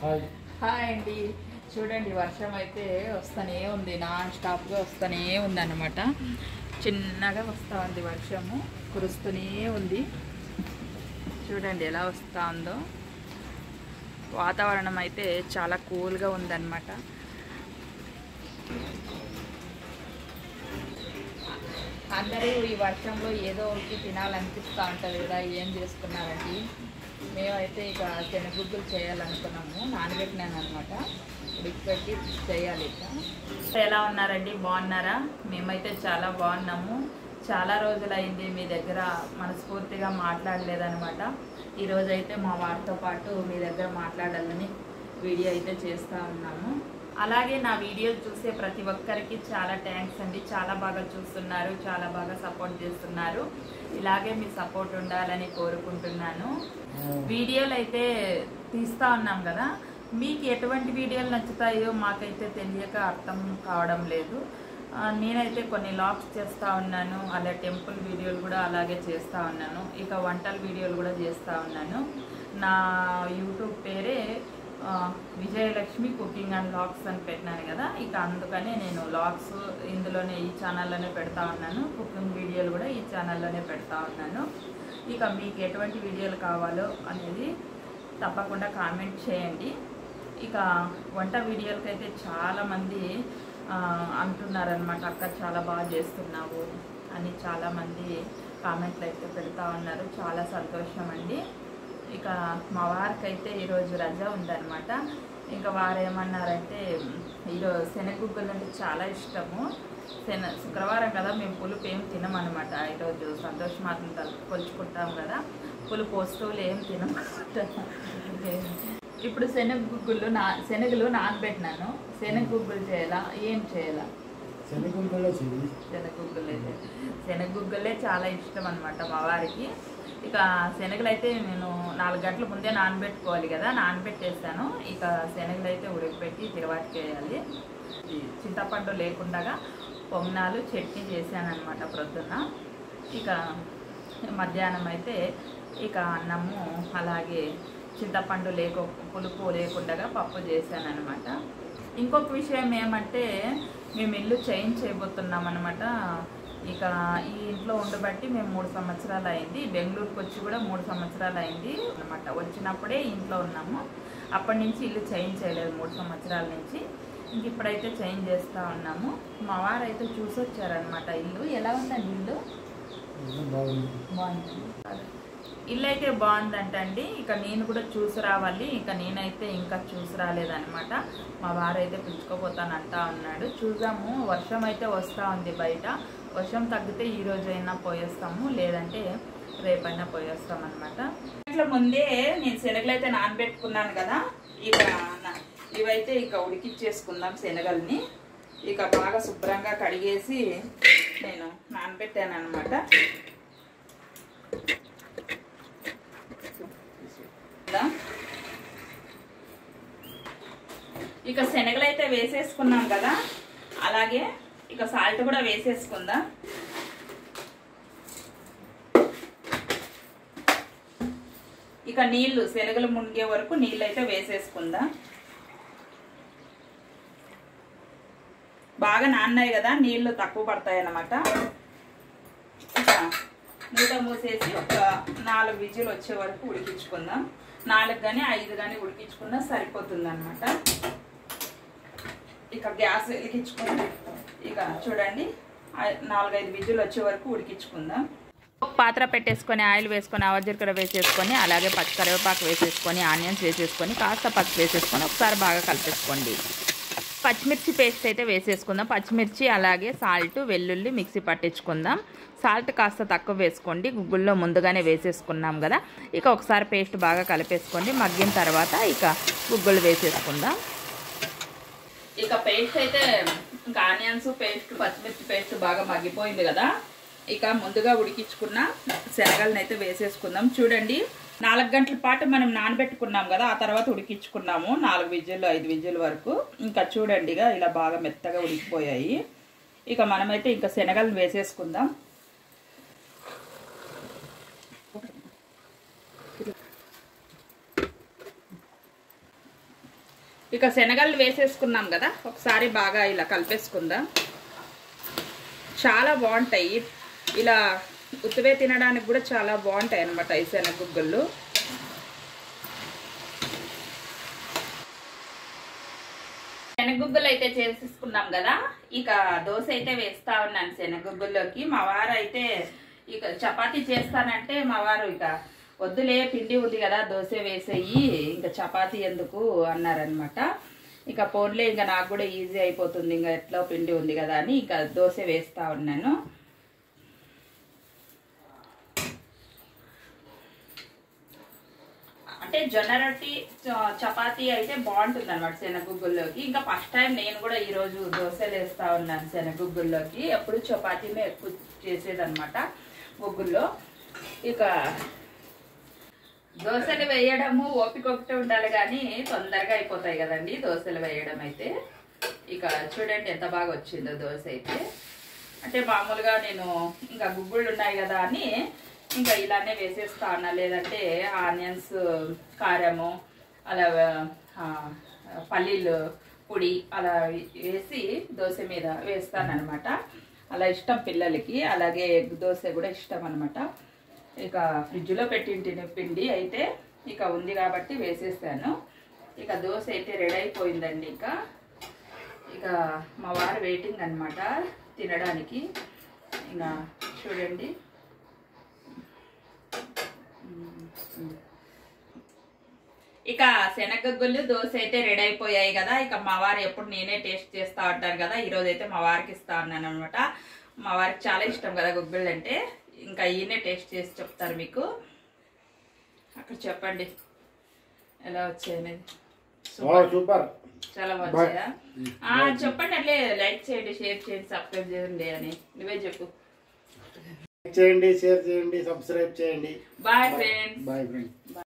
Hi అండి. చూడండి వర్షం అయితే వస్తూనే ఉంది, నాన్ స్టాప్గా వస్తూనే ఉంది అన్నమాట. చిన్నగా వస్తూ ఉంది, వర్షము కురుస్తూనే ఉంది. చూడండి ఎలా వస్తూ ఉందో. వాతావరణం అయితే చాలా కూల్గా ఉందన్నమాట. అందరూ ఈ వర్షంలో ఏదో ఒకటి తినాలనిపిస్తూ ఉంటుంది కదా, ఏం చేసుకున్నారండి? మేమైతే ఇక శనగుగ్గులు చేయాలనుకున్నాము, నానబెట్టినాను అనమాట. ఉడికిపెట్టి చేయాలి. ఇక ఎలా ఉన్నారండి, బాగున్నారా? మేమైతే చాలా బాగున్నాము. చాలా రోజులైంది మీ దగ్గర మనస్ఫూర్తిగా మాట్లాడలేదనమాట. ఈరోజైతే మా వారితో పాటు మీ దగ్గర మాట్లాడాలని వీడియో అయితే చేస్తూ ఉన్నాము. అలాగే నా వీడియో చూసే ప్రతి ఒక్కరికి చాలా థ్యాంక్స్ అండి. చాలా బాగా చూస్తున్నారు, చాలా బాగా సపోర్ట్ చేస్తున్నారు. ఇలాగే మీ సపోర్ట్ ఉండాలని కోరుకుంటున్నాను. వీడియోలు అయితే తీస్తూ ఉన్నాం కదా, మీకు ఎటువంటి వీడియోలు నచ్చుతాయో మాకైతే తెలియక అర్థం కావడం లేదు. నేనైతే కొన్ని లాగ్స్ చేస్తూ ఉన్నాను, అలా టెంపుల్ వీడియోలు కూడా అలాగే చేస్తూ ఉన్నాను. ఇక వంటల వీడియోలు కూడా చేస్తూ ఉన్నాను. నా యూట్యూబ్ పేరే విజయలక్ష్మి కుకింగ్ అండ్ లాగ్స్ అని పెట్టినాను కదా, ఇక అందుకనే నేను లాగ్స్ ఇందులోనే ఈ ఛానల్లోనే పెడతా ఉన్నాను. కుకింగ్ వీడియోలు కూడా ఈ ఛానల్లోనే పెడతా ఉన్నాను. ఇక మీకు ఎటువంటి వీడియోలు కావాలో అనేది తప్పకుండా కామెంట్ చేయండి. ఇక వంట వీడియోలకైతే చాలామంది అంటున్నారనమాట, అక్క చాలా బాగా చేస్తున్నావు అని చాలామంది కామెంట్లు అయితే పెడతా ఉన్నారు. చాలా సంతోషం అండి. ఇక మా వారికి అయితే ఈరోజు రజ ఉందన్నమాట. ఇంకా వారు ఏమన్నారంటే, ఈరోజు శనగగుగ్గలు అంటే చాలా ఇష్టము. శుక్రవారం కదా, మేము పులుపు ఏం తినమన్నమాట. ఈరోజు సంతోషమాత్మ కొలుచుకుంటాం కదా, పులుపు వస్తువులు ఏం తినమన్నమాట. ఇప్పుడు శనగగుగ్గులు శనగలు నానబెట్టినాను. శనగగుగ్గులు చేయాలా, ఏం చేయాలా? శనగగుగ్గలే చాలా ఇష్టం అనమాట మా వారికి. ఇక శనగలు అయితే నేను 4 గంటల ముందే నానబెట్టుకోవాలి కదా, నానబెట్టేస్తాను. ఇక శనగలు అయితే ఉడకపెట్టి తిరువాతికి వేయాలి. చింతపండు లేకుండా పొంగనాలు చట్నీ చేశాను అనమాట ప్రొద్దున్న. ఇక మధ్యాహ్నం అయితే ఇక అన్నము, అలాగే చింతపండు పులుపు లేకుండా పప్పు చేశాను అనమాట. ఇంకొక విషయం ఏమంటే, మేము ఇల్లు చేంజ్ చేయబోతున్నాం అనమాట. ఇక ఈ ఇంట్లో ఉండబట్టి మేము 3 సంవత్సరాలు అయింది. బెంగళూరుకి వచ్చి కూడా 3 సంవత్సరాలు అయింది అనమాట. వచ్చినప్పుడే ఇంట్లో ఉన్నాము, అప్పటి నుంచి ఇల్లు చేంజ్ చేయలేదు 3 సంవత్సరాల నుంచి. ఇంక ఇప్పుడైతే చేంజ్ చేస్తూ ఉన్నాము. మా వారు అయితే చూసి వచ్చారనమాట ఇల్లు. ఎలా ఉందండి ఇల్లు? బాగుంది. ఇల్లు అయితే బాగుందంటండి. ఇక నేను కూడా చూసి రావాలి. ఇక నేనైతే ఇంకా చూసి రాలేదనమాట. మా వారు అయితే పిలుచుకోపోతానంటా ఉన్నాడు. చూద్దాము. వర్షం అయితే వస్తూ ఉంది బయట. వర్షం తగ్గితే ఈ రోజైనా పోయేస్తాము, లేదంటే రేపైనా పోయేస్తాం అనమాట. ఇట్లా ముందే నేను శనగలు అయితే నానబెట్టుకున్నాను కదా, ఇక ఇవైతే ఇక ఉడికిచ్చేసుకుందాం శనగల్ని. ఇక బాగా శుభ్రంగా కడిగేసి నేను నానబెట్టాను అనమాట. ఇక శనగలు అయితే వేసేసుకున్నాం కదా, అలాగే ఇక సాల్ట్ కూడా వేసేసుకుందాం. ఇక నీళ్లు, శనగలు మునిగే వరకు నీళ్ళు అయితే వేసేసుకుందాం. బాగా నాన్నాయి కదా, నీళ్లు తక్కువ పడతాయి అన్నమాట. ఇక మూత మూసేసి ఒక 4 విజిల్ వచ్చే వరకు ఉడికించుకుందాం. 4 కానీ 5 కానీ ఉడికించుకున్నా సరిపోతుంది అనమాట. ఇక గ్యాస్ వెలిగించుకుని ఇక చూడండి 4-5 విజిల్ వచ్చే వరకు ఉడికించుకుందాం. ఒక పాత్ర పెట్టేసుకొని ఆయిల్ వేసుకొని ఆవజీరకర వేసేసుకొని, అలాగే పచ్చికరివేపాకు వేసేసుకొని, ఆనియన్స్ వేసేసుకొని, కాస్త పసుపు వేసేసుకొని ఒకసారి బాగా కలిపేసుకోండి. పచ్చిమిర్చి పేస్ట్ అయితే వేసేసుకుందాం. పచ్చిమిర్చి అలాగే సాల్ట్, వెల్లుల్లి మిక్సీ పట్టించుకుందాం. సాల్ట్ కాస్త తక్కువ వేసుకోండి, గుగ్గుల్లో ముందుగానే వేసేసుకున్నాం కదా. ఇక ఒకసారి పేస్ట్ బాగా కలిపేసుకోండి. మగ్గిన తర్వాత ఇక గుగ్గులు వేసేసుకుందాం. ఇక పేస్ట్ అయితే ఇంకా ఆనియన్స్ పేస్ట్, పచ్చిమిర్చి పేస్ట్ బాగా మగ్గిపోయింది కదా. ఇక ముందుగా ఉడికించుకున్న శనగలను అయితే వేసేసుకుందాం. చూడండి 4 గంటల పాటు మనం నానబెట్టుకున్నాం కదా, ఆ తర్వాత ఉడికించుకున్నాము 4 విజిల్ 5 విజిల్ వరకు. ఇంకా చూడండి ఇలా బాగా మెత్తగా ఉడికిపోయాయి. ఇక మనమైతే ఇంకా శనగలను వేసేసుకుందాం. ఇక శనగలు వేసేసుకున్నాం కదా, ఒకసారి బాగా ఇలా కలిపేసుకుందాం. చాలా బాగుంటాయి ఇలా ఉత్తివే తినడానికి కూడా చాలా బాగుంటాయి అన్నమాట ఈ శనగగుగ్గుళ్ళు. శనగగుగ్గులు అయితే చేసేసుకున్నాం కదా, ఇక దోశ అయితే వేస్తా ఉన్నాను శనగగుగ్గుల్లోకి. మా వారు అయితే ఇక చపాతీ చేస్తానంటే మా వారు ఇక వద్దులే పిండి ఉంది కదా దోశ వేసేయి, ఇంకా చపాతీ ఎందుకు అన్నారనమాట. ఇక పోన్లే ఇంకా నాకు కూడా ఈజీ అయిపోతుంది, ఇంకా ఎట్లా పిండి ఉంది కదా అని ఇక దోశ వేస్తా ఉన్నాను. అంటే జొన్న రొట్టి చపాతీ అయితే బాగుంటుంది అనమాట శనగగుగ్గుల్లోకి. ఇంకా ఫస్ట్ టైం నేను కూడా ఈరోజు దోశలు వేస్తా ఉన్నాను శనగగుగ్గుల్లోకి. ఎప్పుడు చపాతీనే ఎక్కువ చేసేదన్నమాట గుగ్గుల్లో. ఇక దోశలు వేయడము ఓపిక ఒకటే ఉండాలి కానీ తొందరగా అయిపోతాయి కదండి దోశలు వేయడం అయితే. ఇక చూడండి ఎంత బాగా వచ్చిందో దోశ అయితే. అంటే మామూలుగా నేను ఇంకా గుగ్గుళ్ళు ఉన్నాయి కదా అని ఇంకా ఇలానే వేసేస్తా ఉన్నా, లేదంటే ఆనియన్స్ కారము అలా పల్లీలు పొడి అలా వేసి దోశ మీద వేస్తానన్నమాట. అలా ఇష్టం పిల్లలకి, అలాగే ఎగ్ దోశ కూడా ఇష్టం అనమాట. ఇక ఫ్రిడ్జ్లో పెట్టింటిన పిండి అయితే ఇక ఉంది కాబట్టి వేసేసాను. ఇక దోశ అయితే రెడీ అయిపోయిందండి. ఇక మా వారు వెయిటింగ్ అనమాట తినడానికి. ఇంకా చూడండి ఇక శనగగుగ్గులు దోశ అయితే రెడీ అయిపోయాయి కదా. ఇక మా వారు ఎప్పుడు నేనే టేస్ట్ చేస్తా ఉంటాను కదా, ఈరోజు అయితే మా వారికి ఇస్తా ఉన్నాను అనమాట. మా వారికి చాలా ఇష్టం కదా గుగ్గుళ్ళు అంటే, ఇంకా ఈయనే టేస్ట్ చేసి చెప్తారు మీకు. అక్కడ చెప్పండి ఎలా వచ్చాయనేది. సూపర్, చాలా వచ్చాయా? చెప్పండి, అట్లే లైక్ చేయండి, షేర్ చేయండి, సబ్స్క్రైబ్ చేయండి అని నువ్వే చెప్పు. లైక్ చేయండి, షేర్ చేయండి, సబ్స్క్రైబ్ చేయండి. Bye friends. Bye friends.